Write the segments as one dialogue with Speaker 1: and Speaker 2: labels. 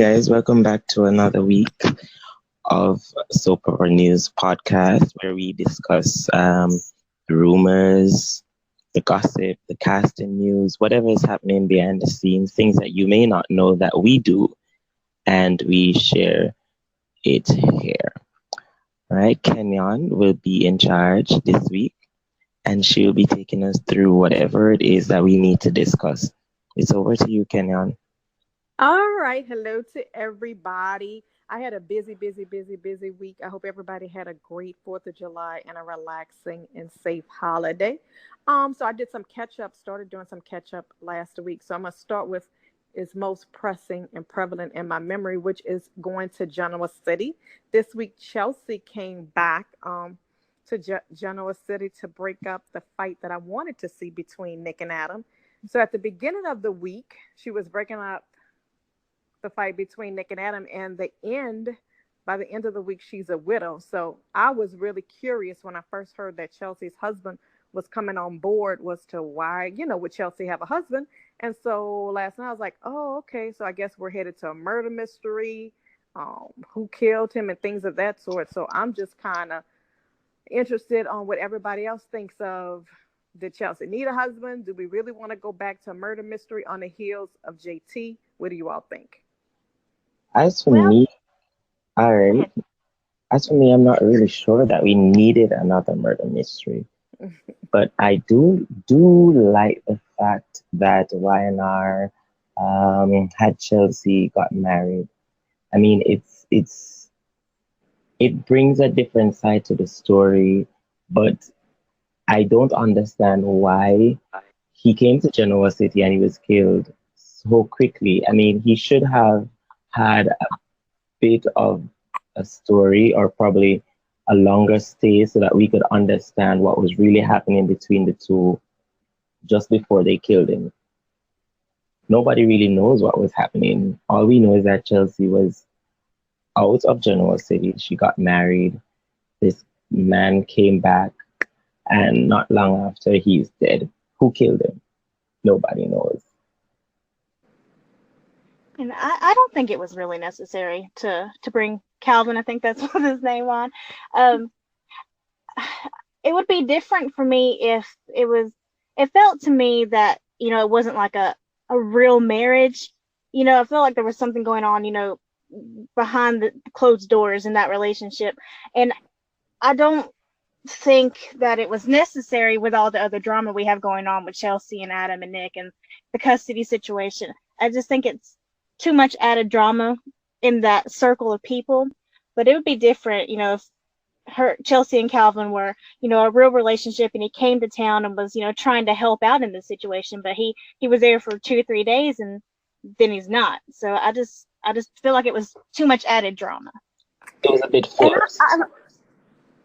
Speaker 1: guys, welcome back to another week of Soap Opera News podcast where we discuss the rumors, the gossip, the casting news, whatever is happening behind the scenes, things that you may not know that we do, and we share it here. All right, Kenyon will be in charge this week, and she'll be taking us through whatever it is that we need to discuss. It's over to you, Kenyon.
Speaker 2: All right. Hello to everybody. I had a busy week. I hope everybody had a great 4th of July and a relaxing and safe holiday. So I did some catch up, started doing some catch up last week. So I'm going to start with is most pressing and prevalent in my memory, which is going to Genoa City. This week, Chelsea came back to Genoa City to break up the fight that I wanted to see between Nick and Adam. So at the beginning of the week, she was breaking up the fight between Nick and Adam, and by the end of the week, she's a widow. So I was really curious when I first heard that Chelsea's husband was coming on board was to why, would Chelsea have a husband? And so last night I was like, oh, okay. So I guess we're headed to a murder mystery, who killed him and things of that sort. So I'm just kind of interested on what everybody else thinks of. Did Chelsea need a husband? Do we really want to go back to a murder mystery on the heels of JT? What do you all think?
Speaker 1: As for
Speaker 3: Well,
Speaker 1: me, all
Speaker 3: go
Speaker 1: right.
Speaker 3: ahead.
Speaker 1: As for me, I'm not really sure that we needed another murder mystery, but I do like the fact that YNR had Chelsea got married. I mean, it brings a different side to the story, but I don't understand why he came to Genoa City and he was killed so quickly. I mean, he should have had a bit of a story or probably a longer stay so that we could understand what was really happening between the two just before they killed him. Nobody really knows what was happening. All we know is that Chelsea was out of Genoa City. She got married. This man came back, and not long after, he's dead. Who killed him? Nobody knows.
Speaker 3: And I don't think it was really necessary to bring Calvin. I think that's what his name was. Um, it would be different for me if it was. It felt to me that it wasn't like a real marriage. I felt like there was something going on. Behind the closed doors in that relationship, and I don't think that it was necessary with all the other drama we have going on with Chelsea and Adam and Nick and the custody situation. I just think it's too much added drama in that circle of people. But it would be different, if Chelsea and Calvin were, a real relationship, and he came to town and was, trying to help out in this situation, but he was there for 2 or 3 days and then he's not. So I just feel like it was too much added drama.
Speaker 1: It was a bit
Speaker 2: And
Speaker 1: forced.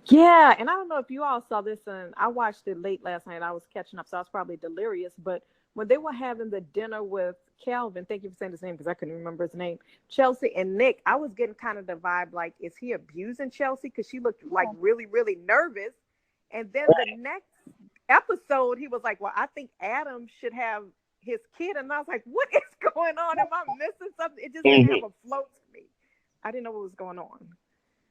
Speaker 2: yeah, and I don't know if you all saw this, and I watched it late last night. I was catching up, so I was probably delirious. But when they were having the dinner with Calvin, thank you for saying his name because I couldn't remember his name, Chelsea and Nick, I was getting kind of the vibe like, is he abusing Chelsea? Because she looked like really, really nervous. And then the next episode, he was like, well, I think Adam should have his kid. And I was like, what is going on? Am I missing something? It just didn't have a float to me. I didn't know what was going on.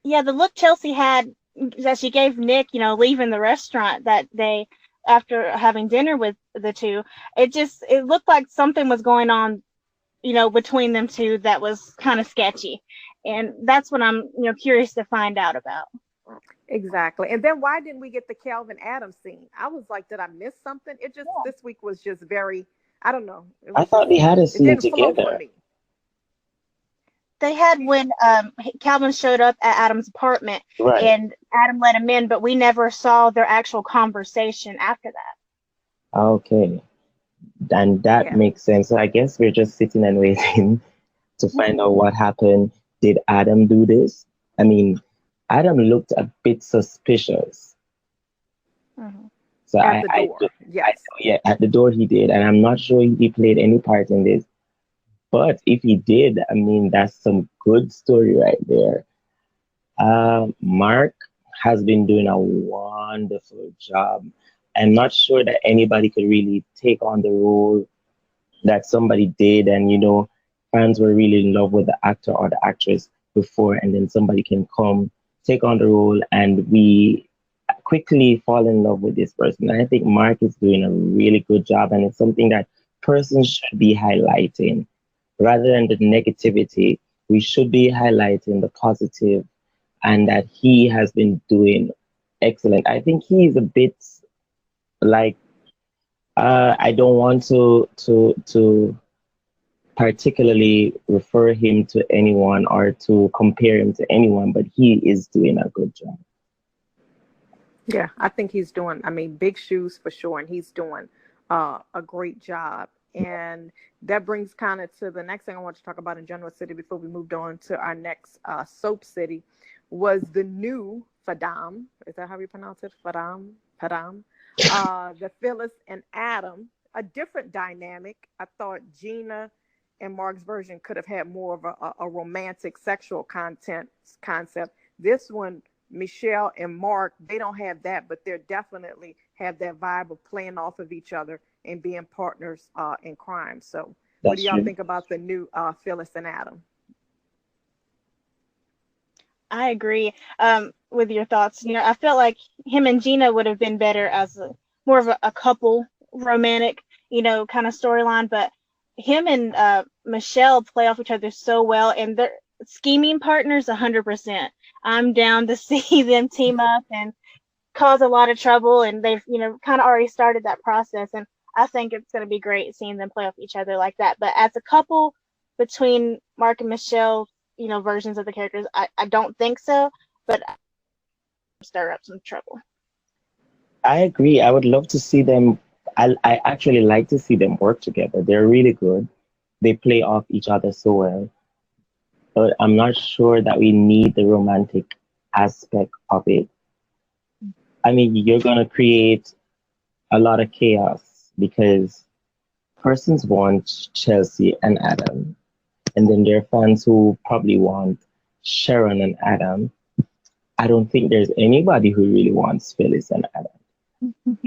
Speaker 3: Yeah, the look Chelsea had that she gave Nick, leaving the restaurant that day after having dinner with the two, it looked like something was going on, between them two that was kind of sketchy. And that's what I'm, curious to find out about.
Speaker 2: Exactly. And then why didn't we get the Calvin Adams scene? I was like, did I miss something? It just, this week was just very, I don't know.
Speaker 1: I thought they had a
Speaker 2: It
Speaker 1: scene
Speaker 2: didn't flow for
Speaker 1: together.
Speaker 2: me.
Speaker 3: They had when Calvin showed up at Adam's apartment,
Speaker 1: Right.
Speaker 3: and Adam let him in, but we never saw their actual conversation after that.
Speaker 1: Okay. And that
Speaker 2: Yeah.
Speaker 1: makes sense. So I guess we're just sitting and waiting to find out what happened. Did Adam do this? I mean, Adam looked a bit suspicious.
Speaker 3: Mm-hmm.
Speaker 1: So
Speaker 2: At the door. Yes.
Speaker 1: yeah, at the door he did, and I'm not sure he played any part in this. But if he did, I mean, that's some good story right there. Mark has been doing a wonderful job. I'm not sure that anybody could really take on the role that somebody did and, fans were really in love with the actor or the actress before, and then somebody can come take on the role, and we quickly fall in love with this person. And I think Mark is doing a really good job, and it's something that persons should be highlighting rather than the negativity. We should be highlighting the positive, and that he has been doing excellent. I think he's a bit like I don't want to particularly refer him to anyone or to compare him to anyone, but he is doing a good job.
Speaker 2: Yeah, I think he's doing, I mean, big shoes for sure, and he's doing a great job. And that brings kind of to the next thing I want to talk about in Genoa City before we moved on to our next soap city was the new Fadam. Is that how you pronounce it? Fadam? Fadam. The Phyllis and Adam, a different dynamic. I thought Gina and Mark's version could have had more of a romantic sexual concept. This one, Michelle and Mark, they don't have that, but they definitely have that vibe of playing off of each other and being partners in crime. So what do y'all think about the new Phyllis and Adam?
Speaker 3: I agree with your thoughts. You know, I felt like him and Gina would have been better as more of a couple romantic, you know, kind of storyline. But him and Michelle play off each other so well, and they're scheming partners 100%. I'm down to see them team up and cause a lot of trouble, and they've, you know, kind of already started that process. And I think it's going to be great seeing them play off each other like that. But as a couple between Mark and Michelle, you know, versions of the characters, I don't think so, but stir up some trouble.
Speaker 1: I agree. I would love to see them. I actually like to see them work together. They're really good. They play off each other so well. But I'm not sure that we need the romantic aspect of it. I mean, you're going to create a lot of chaos because persons want Chelsea and Adam. And then there are fans who probably want Sharon and Adam. I don't think there's anybody who really wants Phyllis and Adam.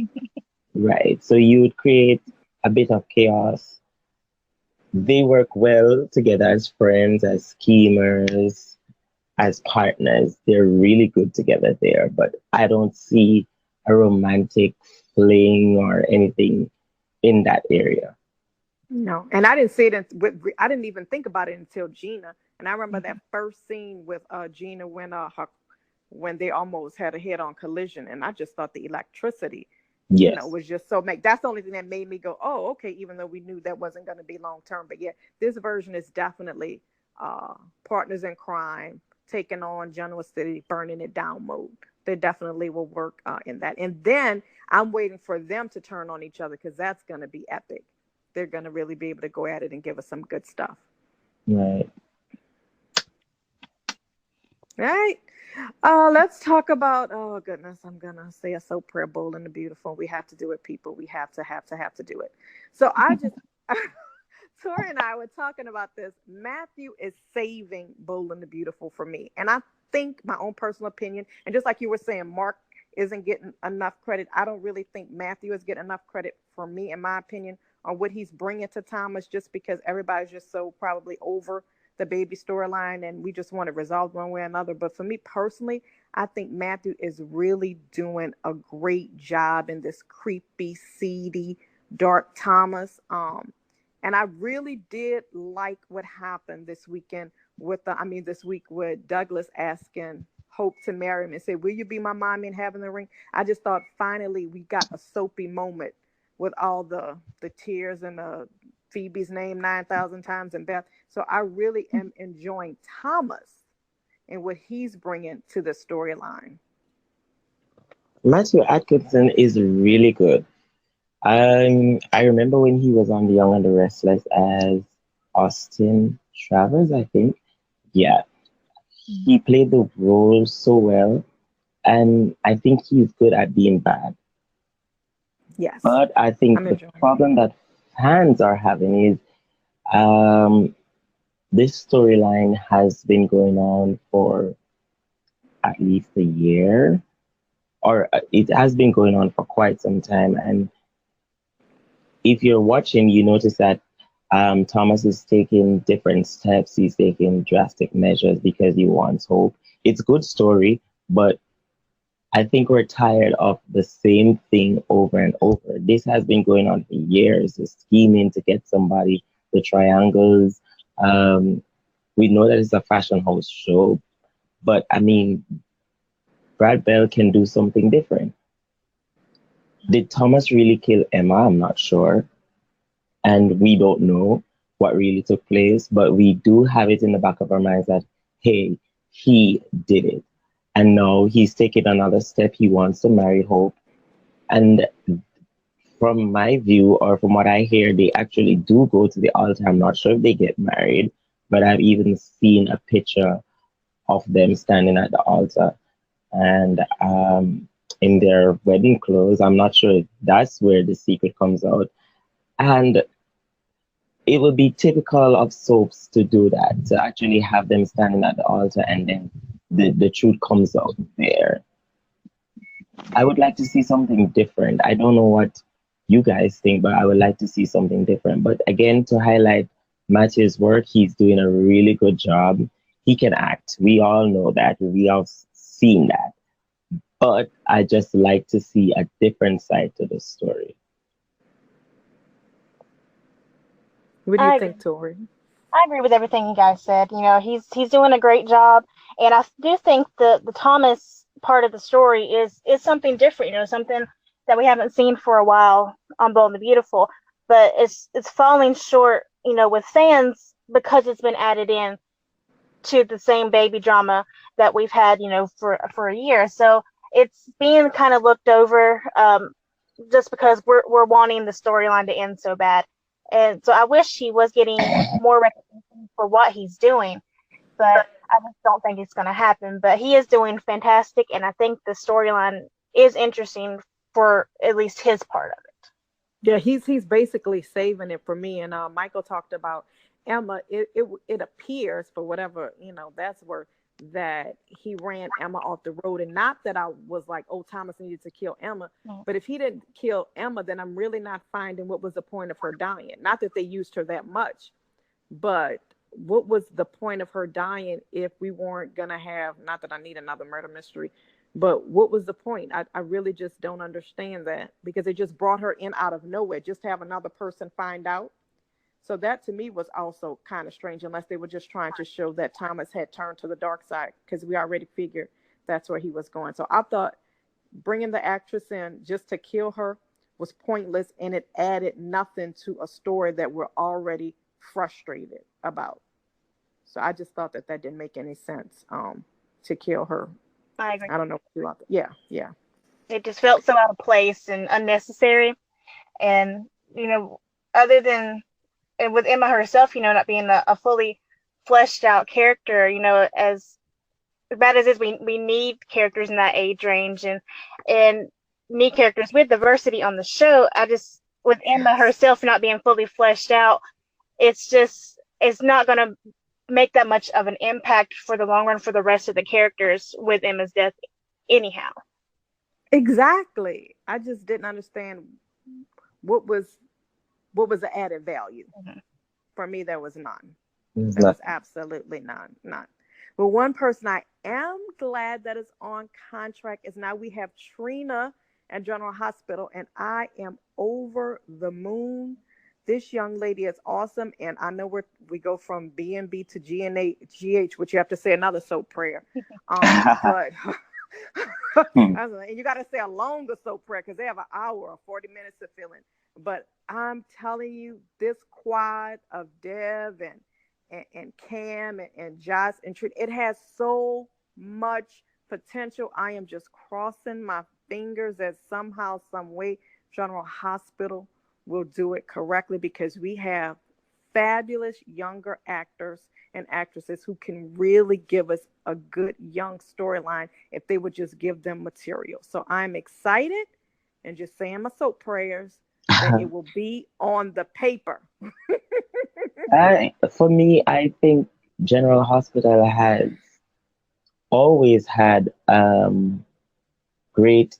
Speaker 1: Right. So you would create a bit of chaos. They work well together as friends, as schemers, as partners. They're really good together there. But I don't see a romantic fling or anything in that area.
Speaker 2: No, and I didn't see it. I didn't even think about it until Gina. And I remember that first scene with Gina when they almost had a head-on collision, and I just thought the electricity,
Speaker 1: Yes.
Speaker 2: you know, was just so. That's the only thing that made me go, "Oh, okay." Even though we knew that wasn't going to be long term, but yeah, this version is definitely partners in crime taking on Genoa City, burning it down mode. They definitely will work in that. And then I'm waiting for them to turn on each other because that's going to be epic. They're going to really be able to go at it and give us some good stuff.
Speaker 1: Right.
Speaker 2: Right. Let's talk about, oh goodness, I'm going to say a soap prayer, Bold and the Beautiful. We have to do it, people. We have to do it. So Tori and I were talking about this. Matthew is saving Bold and the Beautiful for me. And I think my own personal opinion, and just like you were saying, Mark isn't getting enough credit. I don't really think Matthew is getting enough credit for me, in my opinion, on what he's bringing to Thomas, just because everybody's just so probably over the baby storyline and we just want to resolve one way or another. But for me personally, I think Matthew is really doing a great job in this creepy, seedy, dark Thomas. And I really did like what happened this week with Douglas asking Hope to marry him and say, "Will you be my mommy and having the ring?" I just thought finally we got a soapy moment with all the tears and Phoebe's name 9,000 times and Beth. So I really am enjoying Thomas and what he's bringing to the storyline.
Speaker 1: Matthew Atkinson is really good. I remember when he was on The Young and the Restless as Austin Travers, I think. Yeah. He played the role so well. And I think he's good at being bad.
Speaker 2: Yes.
Speaker 1: But I think the problem that fans are having is this storyline has been going on for at least a year, or it has been going on for quite some time. And if you're watching, you notice that Thomas is taking different steps. He's taking drastic measures because he wants hope. It's a good story, but I think we're tired of the same thing over and over. This has been going on for years, the scheming to get somebody, the triangles. Um, we know that it's a fashion house show, but I mean, Brad Bell can do something different. Did Thomas really kill Emma? I'm not sure. And we don't know what really took place, but we do have it in the back of our minds that, hey, he did it. And now he's taking another step. He wants to marry Hope. And from my view, or from what I hear, they actually do go to the altar. I'm not sure if they get married, but I've even seen a picture of them standing at the altar and in their wedding clothes. I'm not sure if that's where the secret comes out. And it would be typical of soaps to do that, to actually have them standing at the altar and then the truth comes out there. I would like to see something different. I don't know what you guys think, but I would like to see something different. But again, to highlight Matthew's work, he's doing a really good job. He can act. We all know that. We have seen that. But I just like to see a different side to the story.
Speaker 2: What do you think, Tori?
Speaker 3: I agree with everything you guys said. You know, he's doing a great job, and I do think the Thomas part of the story is something different. You know, something that we haven't seen for a while on Bold and the Beautiful, but it's falling short. You know, with fans because it's been added in to the same baby drama that we've had. You know, for a year, so it's being kind of looked over. Just because we're wanting the storyline to end so bad. And so I wish he was getting more recognition for what he's doing, but I just don't think it's going to happen. But he is doing fantastic, and I think the storyline is interesting for at least his part of it.
Speaker 2: Yeah, he's basically saving it for me. And Michael talked about Emma. It appears, for whatever, you know, that's where that he ran Emma off the road. And not that I was like, oh, Thomas needed to kill Emma. But if he didn't kill Emma, then I'm really not finding what was the point of her dying. Not that they used her that much, but what was the point of her dying if we weren't going to have, not that I need another murder mystery, but what was the point? I really just don't understand that, because it just brought her in out of nowhere, just to have another person find out. So that to me was also kind of strange, unless they were just trying to show that Thomas had turned to the dark side, because we already figured that's where he was going. So I thought bringing the actress in just to kill her was pointless, and it added nothing to a story that we're already frustrated about. So I just thought that didn't make any sense to kill her.
Speaker 3: I agree.
Speaker 2: I don't know what you thought. Yeah.
Speaker 3: It just felt so out of place and unnecessary. And, you know, other than and with Emma herself, you know, not being a fully fleshed out character, you know, as bad as it is, we need characters in that age range and need characters with diversity on the show. With Emma herself not being fully fleshed out, it's not going to make that much of an impact for the long run for the rest of the characters with Emma's death anyhow.
Speaker 2: Exactly. I just didn't understand what was the added value. Mm-hmm. For me, there was none. There was absolutely none. But one person I am glad that is on contract is now we have Trina at General Hospital, and I am over the moon. This young lady is awesome, and I know we go from B&B to GH, which you have to say another soap prayer. But and you got to say a longer soap prayer because they have an hour or 40 minutes to fill in. But I'm telling you, this quad of Dev and Cam and Josh and Trina, it has so much potential. I am just crossing my fingers that somehow, some way, General Hospital will do it correctly, because we have fabulous younger actors and actresses who can really give us a good young storyline if they would just give them material. So I'm excited and just saying my soap prayers that it will be on the paper.
Speaker 1: For me, I think General Hospital has always had great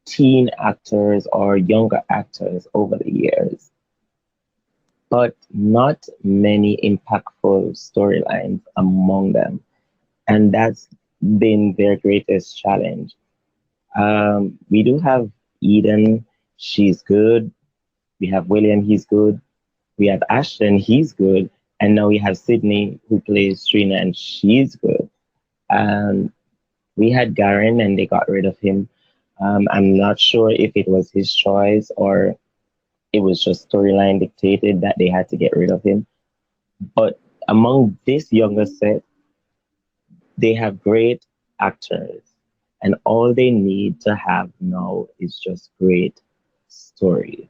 Speaker 1: teen actors or younger actors over the years. but not many impactful storylines among them. And that's been their greatest challenge. We do have Eden, she's good. We have William, he's good. We have Ashton, he's good. And now we have Sydney, who plays Trina, and she's good. Um, we had Garen, and they got rid of him. I'm not sure if it was his choice or it was just storyline dictated that they had to get rid of him. But among this younger set, they have great actors, and all they need to have now is just great stories.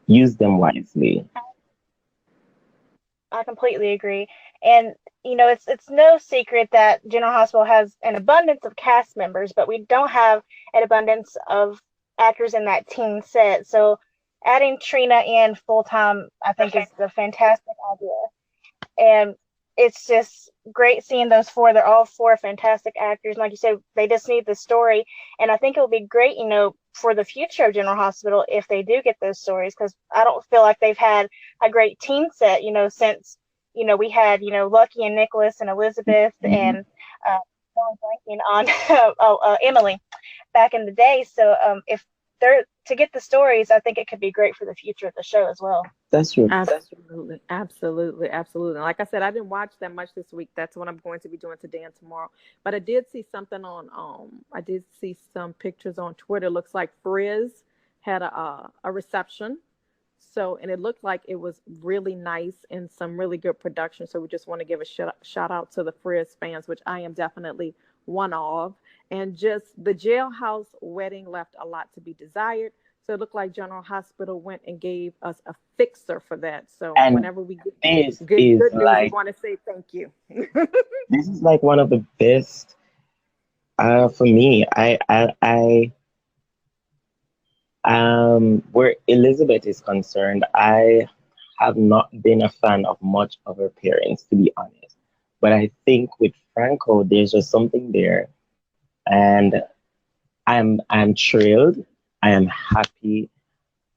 Speaker 1: Use them wisely.
Speaker 3: I completely agree. And it's no secret that General Hospital has an abundance of cast members, but we don't have an abundance of actors in that teen set. So adding Trina in full time, I think, is a fantastic idea. And it's just great seeing those four. They're all four fantastic actors. Like you said, they just need the story. And I think it will be great, for the future of General Hospital if they do get those stories, because I don't feel like they've had a great teen set, since, we had, Lucky and Nicholas and Elizabeth and blanking on Emily back in the day. So if they're to get the stories, I think it could be great for the future of the show as well.
Speaker 1: That's true.
Speaker 2: Absolutely, absolutely, absolutely. Like I said, I didn't watch that much this week. That's what I'm going to be doing today and tomorrow. But I did see something on I did see some pictures on Twitter. Looks like Frizz had a reception. So, and it looked like it was really nice and some really good production. So we just want to give a shout out to the Frizz fans, which I am definitely one of. And just the jailhouse wedding left a lot to be desired. So it looked like General Hospital went and gave us a fixer for that. So
Speaker 1: And
Speaker 2: whenever we get
Speaker 1: this
Speaker 2: good
Speaker 1: is
Speaker 2: news, we
Speaker 1: like
Speaker 2: want to say thank you.
Speaker 1: this is like one of the best for me. Where Elizabeth is concerned, I have not been a fan of much of her parents, to be honest. But I think with Franco, there's just something there, and I'm thrilled. I am happy.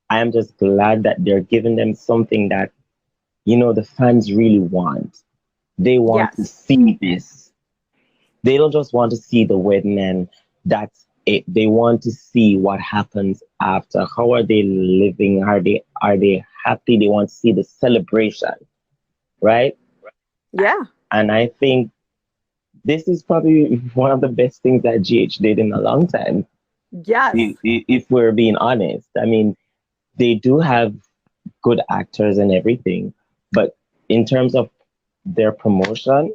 Speaker 1: I am just glad that they're giving them something that the fans really want. They want to
Speaker 2: Yes.
Speaker 1: see this. They don't just want to see the wedding and that's it. They want to see what happens after. How are they living? Are they happy? They want to see the celebration, right?
Speaker 2: Yeah.
Speaker 1: And I think this is probably one of the best things that GH did in a long time.
Speaker 2: Yes.
Speaker 1: If we're being honest, I mean, they do have good actors and everything, but in terms of their promotion,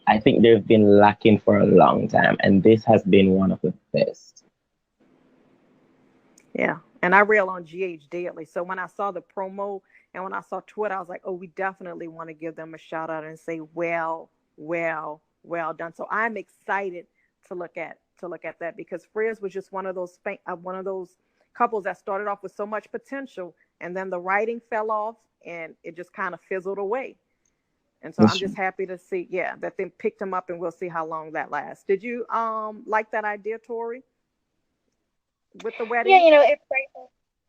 Speaker 1: I think they've been lacking for a long time, and this has been one of the best.
Speaker 2: Yeah. And I rail on GH daily. So when I saw the promo and when I saw Twitter, I was like, oh, we definitely want to give them a shout out and say, well done. So I'm excited to look at that because Frizz was just one of those couples that started off with so much potential and then the writing fell off and it just kind of fizzled away. And so I'm just happy to see, that they picked them up and we'll see how long that lasts. Did you like that idea, Tori, with the
Speaker 3: Yeah,
Speaker 2: wedding?
Speaker 3: it's great.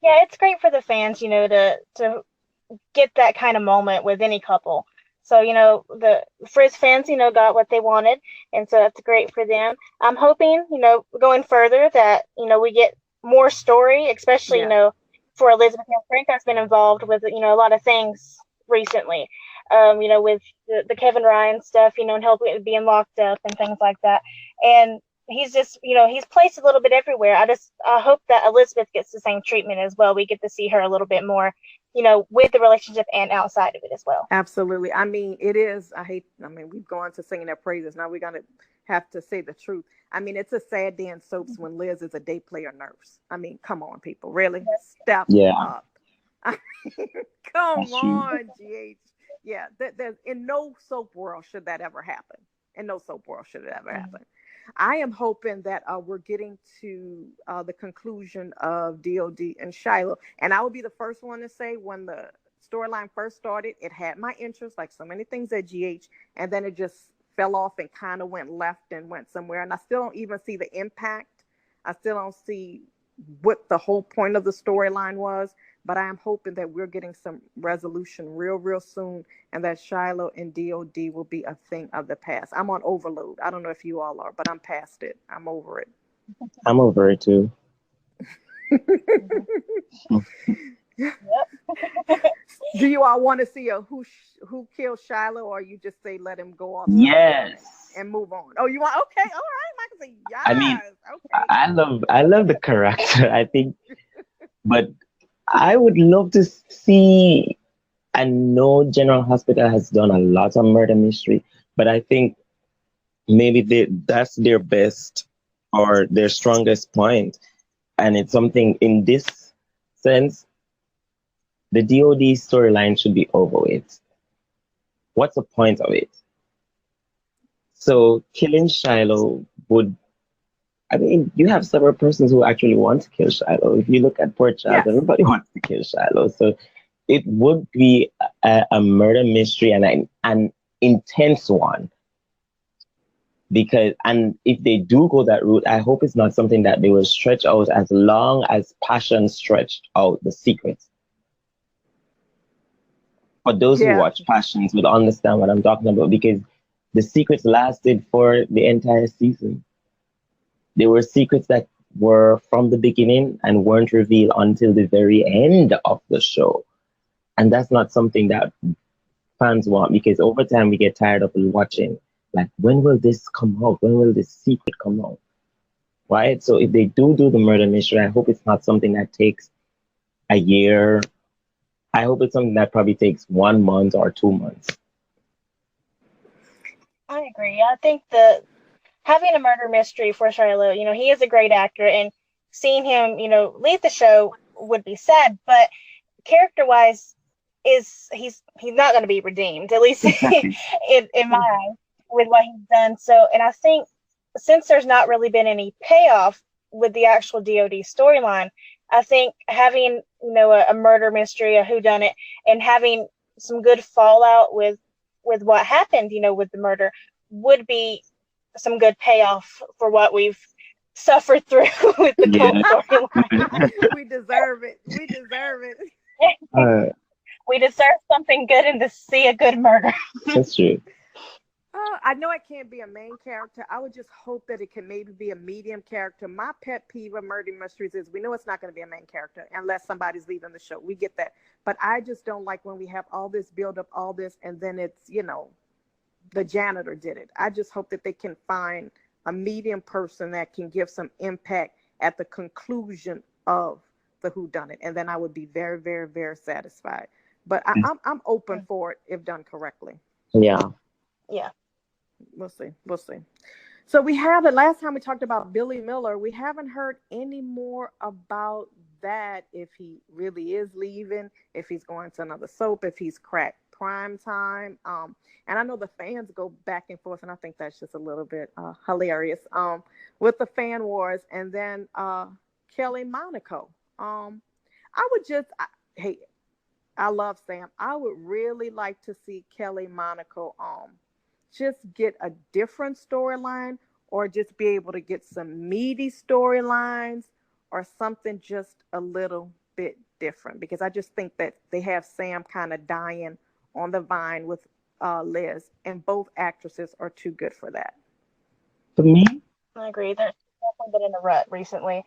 Speaker 3: Yeah, it's great for the fans, to get that kind of moment with any couple. So, the Frizz fans, got what they wanted. And so that's great for them. I'm hoping, going further that, we get more story, especially,
Speaker 2: Yeah.
Speaker 3: for Elizabeth. Frank has been involved with, a lot of things recently, with the Kevin Ryan stuff, and helping being locked up and things like that. And he's just, he's placed a little bit everywhere. I hope that Elizabeth gets the same treatment as well. We get to see her a little bit more, with the relationship and outside of it as well.
Speaker 2: Absolutely. I mean, it is. We've gone to singing their praises. Now we're going to have to say the truth. I mean, it's a sad day in soaps when Liz is a day player nurse. I mean, come on, people. Really? Step
Speaker 1: Yeah,
Speaker 2: up. I mean, come
Speaker 1: that's true.
Speaker 2: on, GH. Yeah, in no soap world should that ever happen. In no soap world should it ever happen. I am hoping that we're getting to the conclusion of DOD and Shiloh. And I will be the first one to say when the storyline first started, it had my interest, like so many things at GH. And then it just fell off and kind of went left and went somewhere. And I still don't even see the impact. I still don't see what the whole point of the storyline was. but I am hoping that we're getting some resolution real soon, and that Shiloh and DOD will be a thing of the past. I'm on overload. I don't know if you all are, but I'm past it. I'm over it.
Speaker 1: I'm over it too.
Speaker 3: Yep.
Speaker 2: Do you all want to see a who killed Shiloh, or you just say let him go off
Speaker 1: Yes.
Speaker 2: and move on? Oh, you want? Okay, all right. I can say yes.
Speaker 1: I mean,
Speaker 2: okay.
Speaker 1: I love the character. I think, but I would love to see. I know General Hospital has done a lot of murder mystery, but I think maybe that's their best or their strongest point, and it's something in this sense. The DOD storyline should be over with. What's the point of it? So killing Shiloh would, I mean, you have several persons who actually want to kill Shiloh. If you look at Port Charles,
Speaker 2: Yes.
Speaker 1: everybody wants to kill Shiloh. So it would be a murder mystery and an intense one. And if they do go that route, I hope it's not something that they will stretch out as long as Passion stretched out The Secrets. For those who
Speaker 2: Yeah.
Speaker 1: watch Passions will understand what I'm talking about, because The Secrets lasted for the entire season. There were secrets that were from the beginning and weren't revealed until the very end of the show. And that's not something that fans want, because over time we get tired of watching. Like, when will this come out? When will this secret come out? Right? So if they do the murder mystery, I hope it's not something that takes a year. I hope it's something that probably takes 1 month or 2 months.
Speaker 3: I agree. I think that having a murder mystery for Shiloh, he is a great actor, and seeing him, leave the show would be sad, but character-wise, he's not going to be redeemed, at least in my eyes, with what he's done. So, and I think since there's not really been any payoff with the actual DOD storyline, I think having, a murder mystery, a whodunit, and having some good fallout with what happened, with the murder would be some good payoff for what we've suffered through with the Colt storyline.
Speaker 2: We deserve it. We deserve it.
Speaker 3: We deserve something good and to see a good murder.
Speaker 1: That's true.
Speaker 2: I know it can't be a main character. I would just hope that it can maybe be a medium character. My pet peeve of murder mysteries is we know it's not going to be a main character unless somebody's leaving the show. We get that. But I just don't like when we have all this build up, all this, and then it's, the janitor did it. I just hope that they can find a medium person that can give some impact at the conclusion of the whodunit. And then I would be very, very, very satisfied. But I'm open for it if done correctly.
Speaker 1: Yeah.
Speaker 3: Yeah.
Speaker 2: We'll see. So we have it. Last time we talked about Billy Miller. We haven't heard any more about that. If he really is leaving, if he's going to another soap, if he's cracked prime time. And I know the fans go back and forth, and I think that's just a little bit hilarious with the fan wars. And then Kelly Monaco. I love Sam. I would really like to see Kelly Monaco just get a different storyline, or just be able to get some meaty storylines or something just a little bit different, because I just think that they have Sam kind of dying on the vine with Liz, and both actresses are too good for that.
Speaker 1: For me,
Speaker 3: I agree. There's definitely been in a rut recently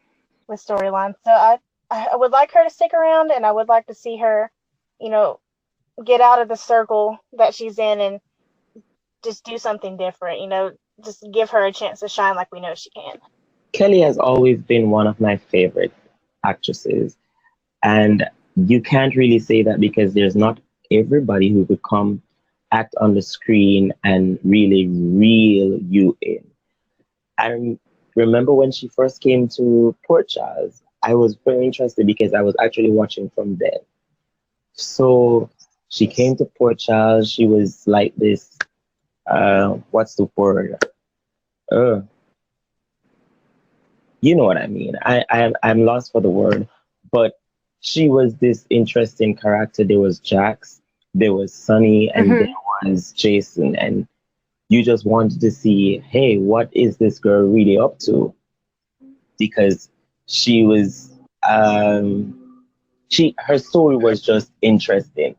Speaker 3: with storylines. So I would like her to stick around, and I would like to see her, get out of the circle that she's in and just do something different, just give her a chance to shine like we know she can.
Speaker 1: Kelly has always been one of my favorite actresses. And you can't really say that, because there's not everybody who could come act on the screen and really reel you in. I remember when she first came to Port Charles, I was very interested because I was actually watching from there. So she came to Port Charles. She was like this, what's the word? You know what I mean. I'm lost for the word, but she was this interesting character. There was Jax, there was Sunny, and there was Jason, and you just wanted to see, hey, what is this girl really up to? Because she was her story was just interesting.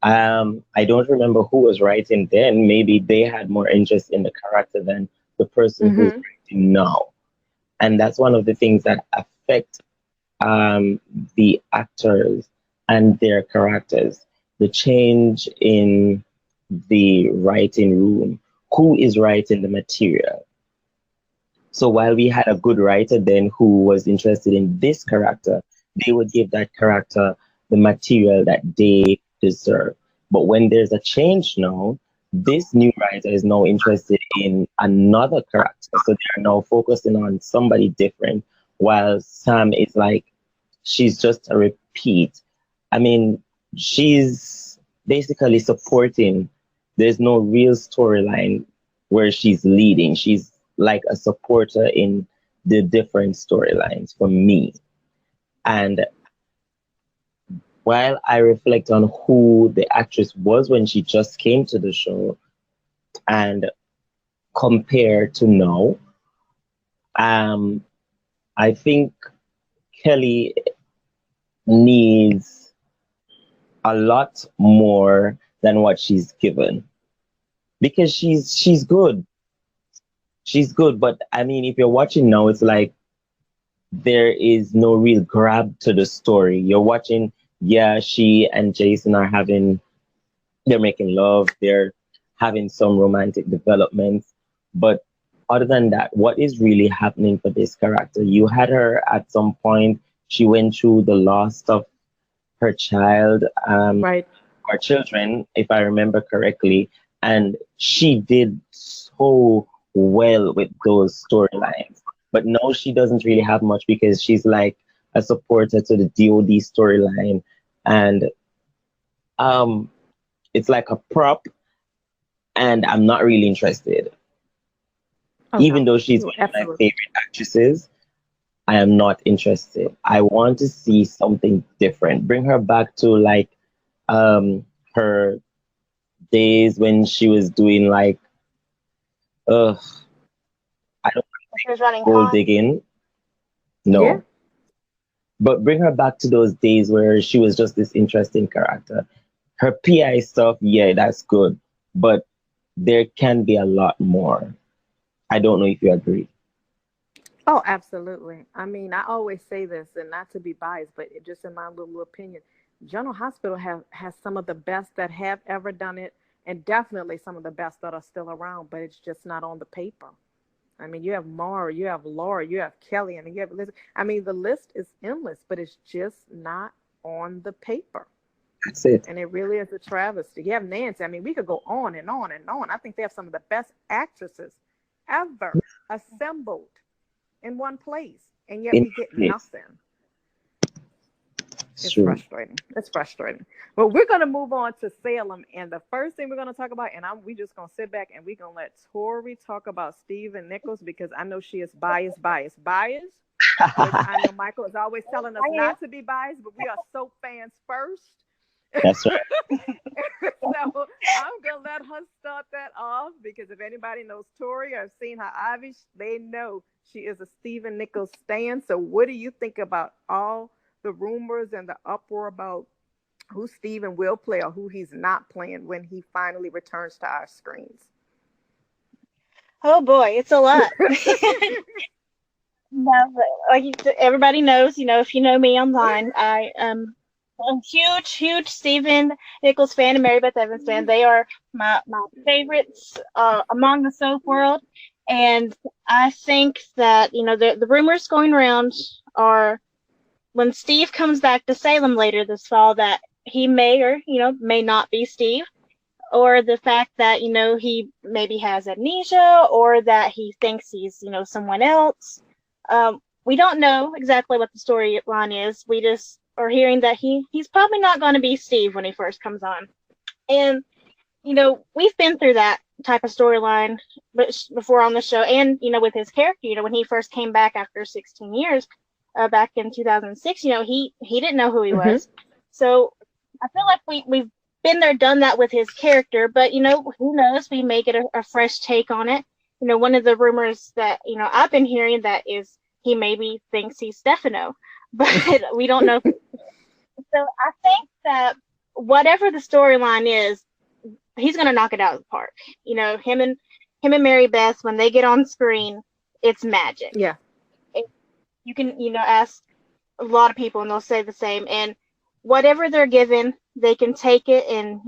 Speaker 1: I don't remember who was writing then. Maybe they had more interest in the character than the person who's
Speaker 2: Mm-hmm.
Speaker 1: writing now. And that's one of the things that affect the actors and their characters. The change in the writing room. Who is writing the material? So while we had a good writer then who was interested in this character, they would give that character the material that they deserve. But when there's a change now, this new writer is now interested in another character. So they're now focusing on somebody different, while Sam is like, she's just a repeat. I mean, she's basically supporting. There's no real storyline where she's leading. She's like a supporter in the different storylines for me. And while I reflect on who the actress was when she just came to the show and compare to now, um, I think Kelly needs a lot more than what she's given because she's good. She's good, but I mean, if you're watching now, it's like there is no real grab to the story. You're watching, yeah, she and Jason are having, they're making love, they're having some romantic developments, but other than that, what is really happening for this character? You had her at some point, she went through the loss of her child,
Speaker 2: Right.
Speaker 1: or children, if I remember correctly, and she did so well with those storylines. But no, she doesn't really have much because she's like a supporter to the DOD storyline, and um, it's like a prop, and I'm not really interested.
Speaker 2: Oh
Speaker 1: Even
Speaker 2: no.
Speaker 1: though she's
Speaker 2: You
Speaker 1: one of my
Speaker 2: absolutely.
Speaker 1: favorite actresses, I am not interested. I want to see something different. Bring her back to like her days when she was doing like uh I don't
Speaker 3: She was running
Speaker 1: gold
Speaker 3: hot.
Speaker 1: digging.
Speaker 2: Yeah.
Speaker 1: No. But bring her back to those days where she was just this interesting character. Her PI stuff, yeah, that's good. But there can be a lot more. I don't know if you agree.
Speaker 2: Oh, absolutely. I mean, I always say this, and not to be biased, but just in my little opinion, General Hospital has some of the best that have ever done it, and definitely some of the best that are still around. But it's just not on the paper. I mean, you have Mara, you have Laura, you have Kelly, and you have Liz. I mean, the list is endless, but it's just not on the paper.
Speaker 1: That's it.
Speaker 2: And it really is a travesty. You have Nancy. I mean, we could go on and on and on. I think they have some of the best actresses ever assembled in one place, and yet
Speaker 1: In
Speaker 2: we get
Speaker 1: place.
Speaker 2: nothing.
Speaker 1: It's
Speaker 2: It's
Speaker 1: true.
Speaker 2: frustrating. It's frustrating. But we're gonna move on to Salem, and the first thing we're gonna talk about, and we just gonna sit back and we're gonna let Tori talk about Stephen Nichols because I know she is biased, which I know Michael is always telling us
Speaker 3: I am.
Speaker 2: not to be biased, but we are soap fans first.
Speaker 1: That's right.
Speaker 2: So I'm gonna let her start that off because if anybody knows Tori or have seen her Ivy, they know she is a Stephen Nichols stan. So what do you think about all the rumors and the uproar about who Stephen will play or who he's not playing when he finally returns to our screens?
Speaker 3: Oh boy, it's a lot. No, but everybody knows, if you know me online, I am a huge Stephen Nichols fan and Mary Beth Evans fan. They are my favorites among the soap world. And I think that, the rumors going around are when Steve comes back to Salem later this fall that he may or, may not be Steve, or the fact that, he maybe has amnesia or that he thinks he's, someone else. We don't know exactly what the storyline is. We just are hearing that he's probably not going to be Steve when he first comes on. And, we've been through that type of storyline before on the show and, with his character, when he first came back after 16 years, back in 2006, he didn't know who he
Speaker 2: Mm-hmm.
Speaker 3: was. So I feel like we've been there, done that with his character, but, who knows? We may get a fresh take on it. One of the rumors that, I've been hearing that is he maybe thinks he's Stefano, but we don't know. So I think that whatever the storyline is, he's gonna knock it out of the park. You know, him and Mary Beth, when they get on screen, it's magic.
Speaker 2: Yeah.
Speaker 3: It, you can, ask a lot of people and they'll say the same. And whatever they're given, they can take it and,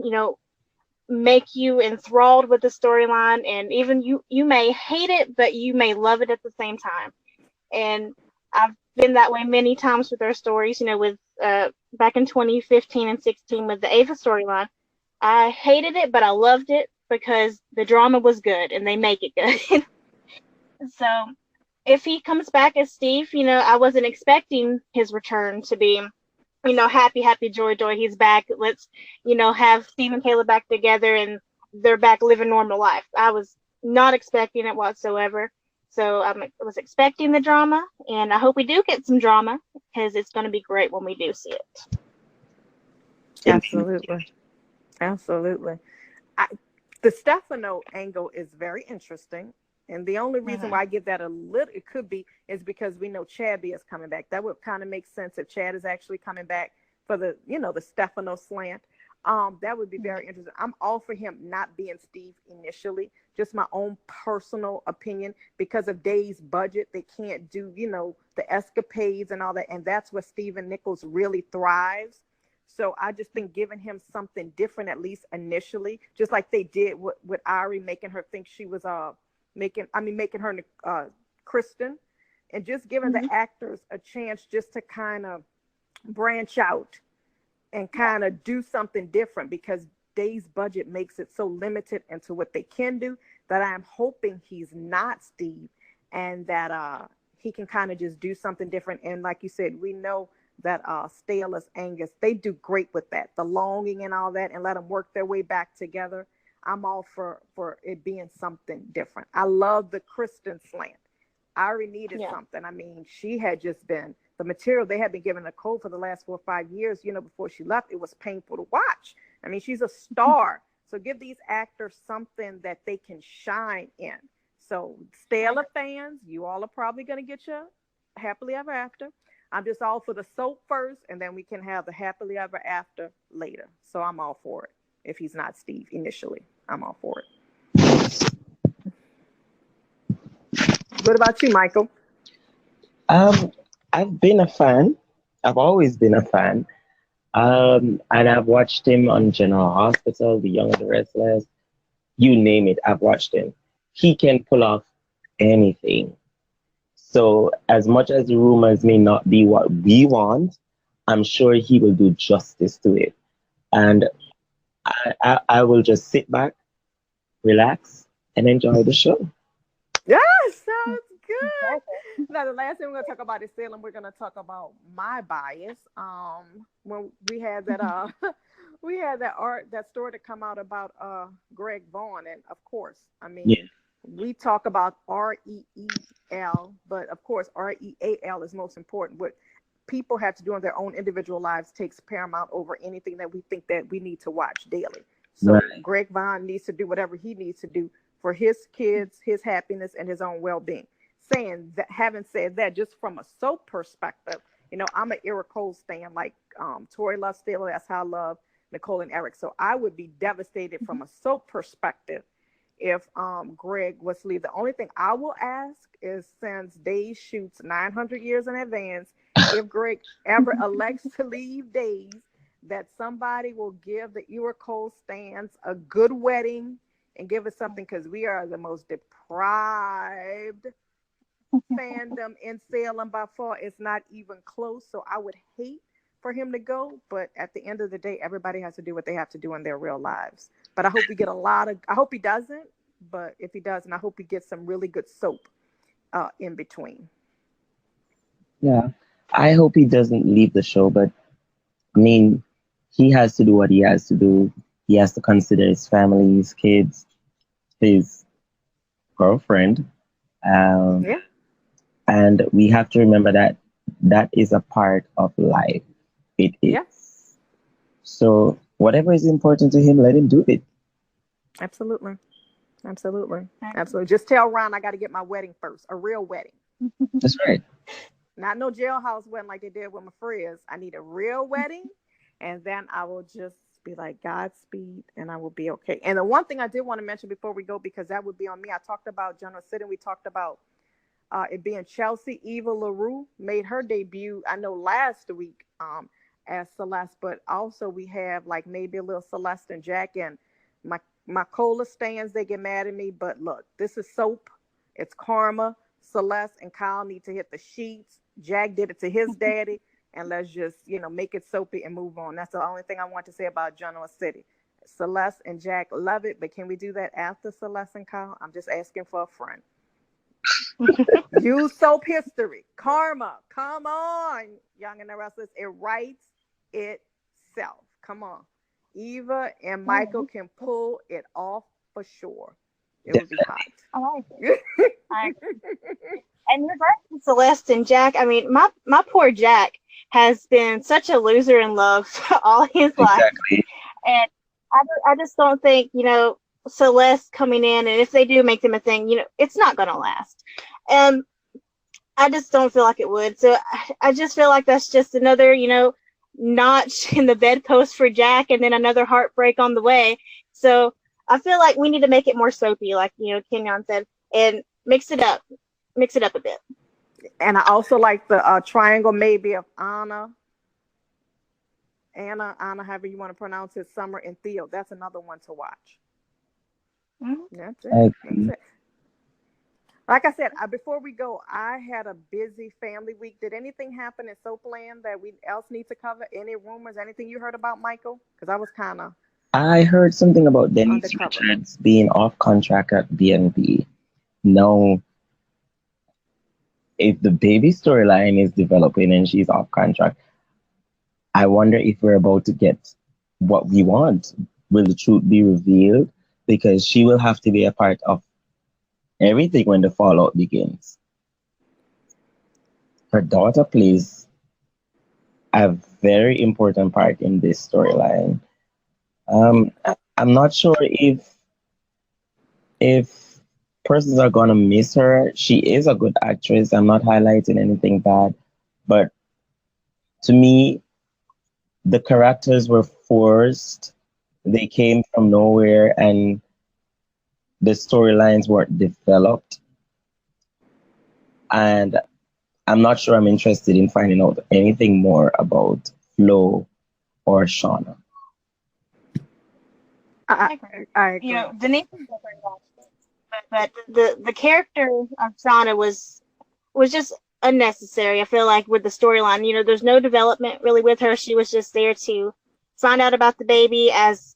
Speaker 3: make you enthralled with the storyline. And even you may hate it, but you may love it at the same time. And I've been that way many times with our stories, with back in 2015 and 16 with the Ava storyline. I hated it, but I loved it because the drama was good and they make it good. So if he comes back as Steve, I wasn't expecting his return to be, happy, happy, joy, joy. He's back. Let's, have Steve and Kayla back together and they're back living normal life. I was not expecting it whatsoever. So I was expecting the drama, and I hope we do get some drama because it's going to be great when we do see it.
Speaker 2: Absolutely. Absolutely. The Stefano angle is very interesting. And the only reason why I give that a little, it could be, is because we know Chadby is coming back. That would kind of make sense if Chad is actually coming back for the, the Stefano slant. That would be very interesting. I'm all for him not being Steve initially, just my own personal opinion. Because of Dave's budget, they can't do, the escapades and all that. And that's where Stephen Nichols really thrives. So I just think giving him something different, at least initially, just like they did with Ari, making her think she was making her Kristen, and just giving the actors a chance just to kind of branch out and kind of do something different, because Dave's budget makes it so limited into what they can do, that I'm hoping he's not Steve, and that he can kind of just do something different. And like you said, we know that Stala's Angus, they do great with that, the longing and all that, and let them work their way back together. I'm all for it being something different. I love the Kristen slant. I already needed something. I mean, she had just been, the material they had been giving Nicole for the last 4 or 5 years, before she left, it was painful to watch. I mean, she's a star. So give these actors something that they can shine in. So Stella fans, you all are probably going to get your happily ever after. I'm just all for the soap first, and then we can have the happily ever after later. So I'm all for it. If he's not Steve initially, I'm all for it. What about you, Michael?
Speaker 1: I've been a fan. I've always been a fan. And I've watched him on General Hospital, The Young and the Restless. You name it, I've watched him. He can pull off anything. So as much as the rumors may not be what we want, I'm sure he will do justice to it. And I will just sit back, relax, and enjoy the show.
Speaker 2: Yes, sounds good. Now, the last thing we're going to talk about is Salem. We're going to talk about my bias. When we had that, that story to come out about Greg Vaughn, and of course, I mean, we talk about REEL, but of course, REAL is most important. What people have to do in their own individual lives takes paramount over anything that we think that we need to watch daily. So Greg Vaughn needs to do whatever he needs to do for his kids, his happiness, and his own well-being. Having said that, just from a soap perspective, I'm an Eric Cole stan, like Tori loves Stella. That's how I love Nicole and Eric. So I would be devastated from a soap perspective if Greg was to leave. The only thing I will ask is, since Days shoots 900 years in advance, if Greg ever elects to leave Days, that somebody will give the Eric Cole stans a good wedding and give us something, because we are the most deprived fandom in Salem by far. It's not even close. So I would hate for him to go, but at the end of the day, everybody has to do what they have to do in their real lives. But I hope we get I hope he doesn't, but if he doesn't, I hope we get some really good soap in between.
Speaker 1: Yeah, I hope he doesn't leave the show, but I mean, he has to do what he has to do. He has to consider his family, his kids, his girlfriend. And we have to remember that that is a part of life. It is.
Speaker 2: Yes.
Speaker 1: So whatever is important to him, let him do it.
Speaker 2: Absolutely. Just tell Ron I got to get my wedding first, a real wedding.
Speaker 1: That's right.
Speaker 2: Not no jailhouse wedding like they did with my friends. I need a real wedding, and then I will just be like Godspeed, and I will be okay. And the one thing I did want to mention before we go, because that would be on me. I talked about General City. We talked about it being Chelsea. Eva LaRue made her debut, I know, last week as Celeste, but also we have like maybe a little Celeste and Jack, and my cola stands, they get mad at me, but look, this is soap. It's karma. Celeste and Kyle need to hit the sheets. Jack did it to his daddy, and let's just, make it soapy and move on. That's the only thing I want to say about Genoa City. Celeste and Jack love it, but can we do that after Celeste and Kyle? I'm just asking for a friend. Use soap history. Karma. Come on, Young and the Restless. It writes itself. Come on. Eva and Michael can pull it off for sure. It would be hot.
Speaker 3: I like it. And regards to Celeste and Jack, I mean, my poor Jack has been such a loser in love all his life.
Speaker 1: Exactly.
Speaker 3: And I just don't think, Celeste coming in, and if they do make them a thing, it's not going to last. And I just don't feel like it would. So I just feel like that's just another, notch in the bedpost for Jack, and then another heartbreak on the way. So I feel like we need to make it more soapy, like, Kenyon said, and mix it up a bit.
Speaker 2: And I also like the triangle maybe of Anna, however you want to pronounce it, Summer and Theo. That's another one to watch.
Speaker 3: Mm-hmm.
Speaker 2: That's it. Like I said, before we go, I had a busy family week. Did anything happen in Soapland that we else need to cover? Any rumors, anything you heard about, Michael? Because I was kind of...
Speaker 1: I heard something about Denise
Speaker 2: undercover.
Speaker 1: Richards being off contract at BNB. No. If the baby storyline is developing and she's off contract, I wonder if we're about to get what we want. Will the truth be revealed? Because she will have to be a part of everything when the fallout begins. Her daughter plays a very important part in this storyline. I'm not sure if persons are gonna miss her. She is a good actress. I'm not highlighting anything bad, but to me, the characters were forced. They came from nowhere, and the storylines weren't developed. And I'm not sure I'm interested in finding out anything more about Flo or Shauna.
Speaker 2: I agree.
Speaker 3: Denise is different, but the character of Shauna was just unnecessary. I feel like with the storyline, there's no development really with her. She was just there to find out about the baby as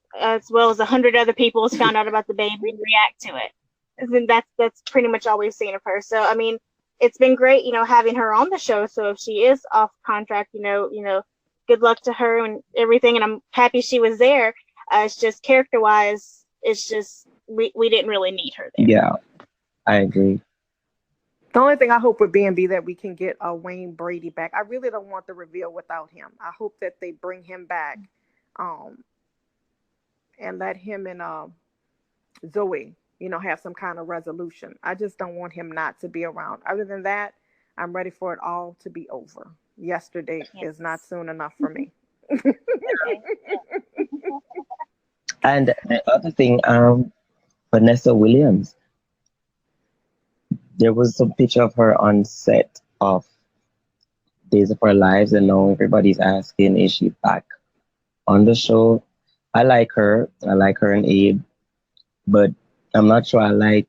Speaker 3: well as 100 other people has found out about the baby and react to it. And that's pretty much all we've seen of her. So I mean, it's been great, having her on the show. So if she is off contract, good luck to her and everything. And I'm happy she was there. It's just character-wise, it's just we didn't really need her there.
Speaker 1: Yeah, I agree.
Speaker 2: The only thing I hope with B&B that we can get Wayne Brady back. I really don't want the reveal without him. I hope that they bring him back, and let him and Zoe, have some kind of resolution. I just don't want him not to be around. Other than that, I'm ready for it all to be over. Yesterday is not soon enough for me.
Speaker 1: And the other thing, Vanessa Williams. There was some picture of her on set of Days of Our Lives, and now everybody's asking, is she back on the show? I like her. I like her and Abe, but I'm not sure I like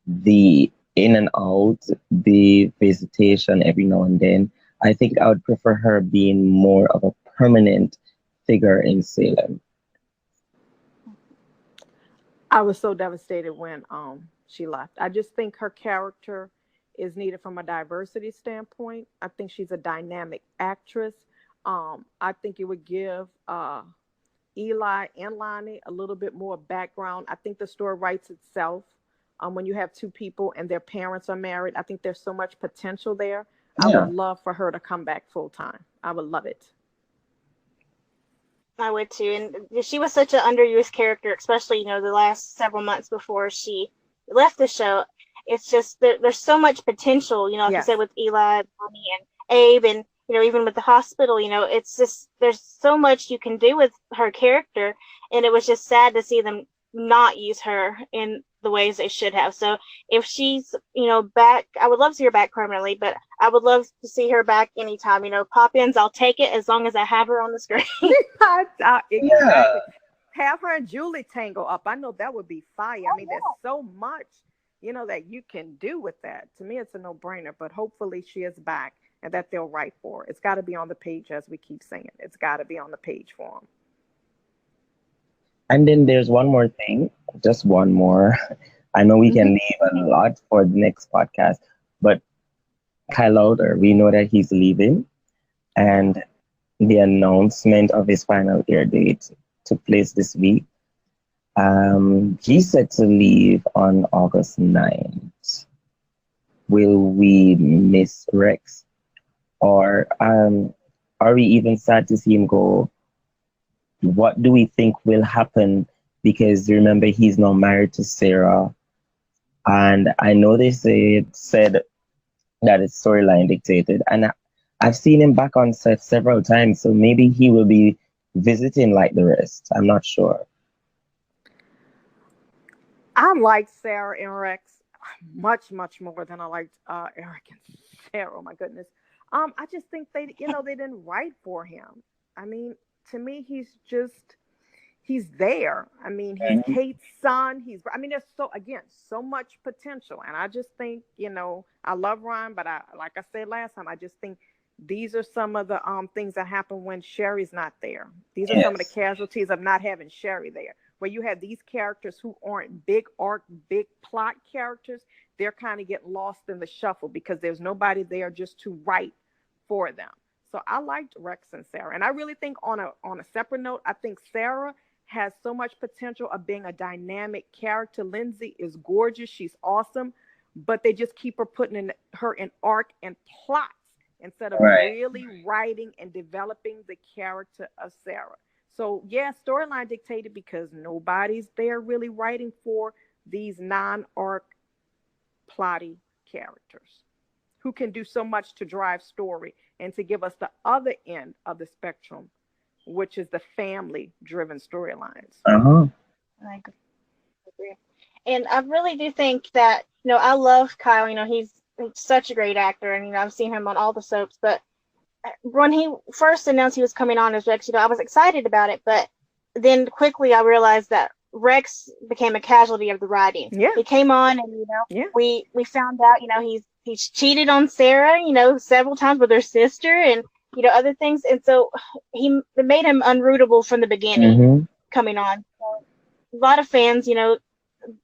Speaker 1: the in and out, the visitation every now and then. I think I would prefer her being more of a permanent figure in Salem.
Speaker 2: I was so devastated when she left. I just think her character is needed from a diversity standpoint. I think she's a dynamic actress. I think it would give Eli and Lonnie a little bit more background. I think the story writes itself. When you have two people and their parents are married, I think there's so much potential there. Yeah. I would love for her to come back full time. I would love it.
Speaker 3: I would too. And she was such an underused character, especially, the last several months before she left the show. it's just there's so much potential, like you
Speaker 2: Yes.
Speaker 3: said, with Eli, Bonnie, and Abe, and even with the hospital, it's just there's so much you can do with her character, and it was just sad to see them not use her in the ways they should have. So if she's back, I would love to see her back permanently, but I would love to see her back anytime. Pop-ins, I'll take it as long as I have her on the screen.
Speaker 2: Exactly.
Speaker 1: Yeah.
Speaker 2: Have her and Julie tangle up. I know that would be fire. I mean, there's so much, that you can do with that. To me, it's a no-brainer, but hopefully she is back and that they'll write for her. It's got to be on the page, as we keep saying. It's got to be on the page for them.
Speaker 1: And then there's one more thing, just one more. I know we can leave a lot for the next podcast, but Kyle Lauder, we know that he's leaving, and the announcement of his final air date took place this week. He's set to leave on August 9th. Will we miss Rex? Or are we even sad to see him go? What do we think will happen? Because remember, he's now married to Sarah. And I know they said that it's storyline dictated. And I've seen him back on set several times. So maybe he will be visiting like the rest. I'm not sure.
Speaker 2: I liked Sarah and Rex much, much more than I liked Eric and Sarah. Oh my goodness. I just think they didn't write for him. I mean, to me, he's there. I mean, he's Kate's son. There's so much potential. And I just think, I love Ryan, but like I said last time, I just think these are some of the things that happen when Sherry's not there. These are some of the casualties of not having Sherry there, where you have these characters who aren't big arc, big plot characters. They're kind of getting lost in the shuffle because there's nobody there just to write for them. So I liked Rex and Sarah. And I really think on a separate note, I think Sarah has so much potential of being a dynamic character. Lindsay is gorgeous. She's awesome. But they just keep putting her in arc and plots instead of really writing and developing the character of Sarah. So, yeah, storyline dictated because nobody's there really writing for these non-arc plotty characters who can do so much to drive story and to give us the other end of the spectrum, which is the family-driven storylines.
Speaker 3: I agree. And I really do think that, I love Kyle. He's such a great actor, and, I've seen him on all the soaps. But when he first announced he was coming on as Rex, I was excited about it. But then quickly I realized that Rex became a casualty of the writing.
Speaker 2: Yeah.
Speaker 3: He came on, and, we found out, he's cheated on Sarah, several times with her sister and, other things. And so it made him unrootable from the beginning coming on. So a lot of fans,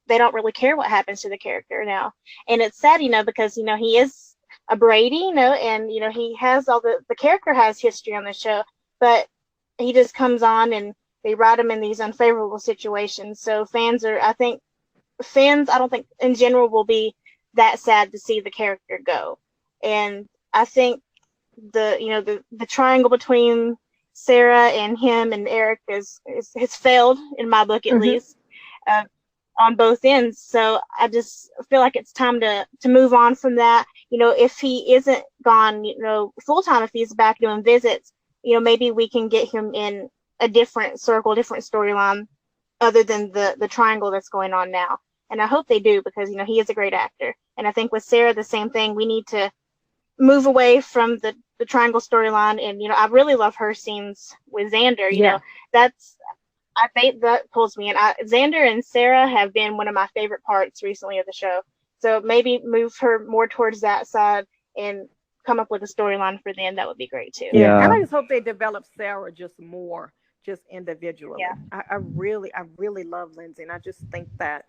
Speaker 3: they don't really care what happens to the character now. And it's sad, because, he is a Brady, and, he has the character has history on the show, but he just comes on and they write him in these unfavorable situations. So I don't think in general will be that sad to see the character go. And I think the triangle between Sarah and him and Eric has failed in my book, at least, on both ends. So I just feel like it's time to move on from that. If he isn't gone, full time, if he's back doing visits, maybe we can get him in a different circle, different storyline other than the triangle that's going on now. And I hope they do, because, he is a great actor. And I think with Sarah, the same thing. We need to move away from the triangle storyline. And, I really love her scenes with Xander. I think that pulls me in. Xander and Sarah have been one of my favorite parts recently of the show. So maybe move her more towards that side and come up with a storyline for them. That would be great too.
Speaker 2: Yeah. And I just hope they develop Sarah just more, just individually.
Speaker 3: Yeah.
Speaker 2: I really love Lindsay. And I just think that,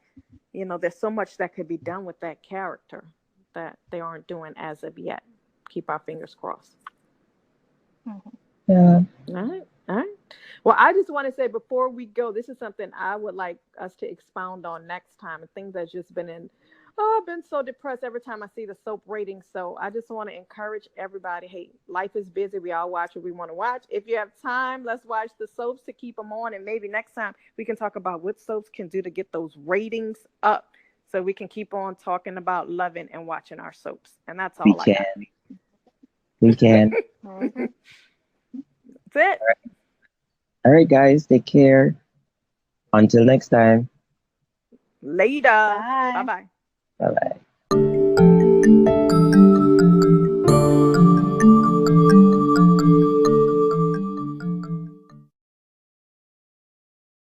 Speaker 2: there's so much that could be done with that character that they aren't doing as of yet. Keep our fingers crossed.
Speaker 1: Yeah.
Speaker 2: All right. Well, I just want to say before we go, this is something I would like us to expound on next time. And things that's just been I've been so depressed every time I see the soap ratings. So I just want to encourage everybody. Hey, life is busy. We all watch what we want to watch. If you have time, let's watch the soaps to keep them on. And maybe next time we can talk about what soaps can do to get those ratings up so we can keep on talking about loving and watching our soaps. And that's
Speaker 1: We
Speaker 2: all I
Speaker 1: can.
Speaker 2: got.
Speaker 1: We can.
Speaker 3: Mhm.
Speaker 2: That's it.
Speaker 1: All right, guys. Take care. Until next time.
Speaker 2: Later.
Speaker 3: Bye.
Speaker 2: Bye bye.
Speaker 1: Bye bye.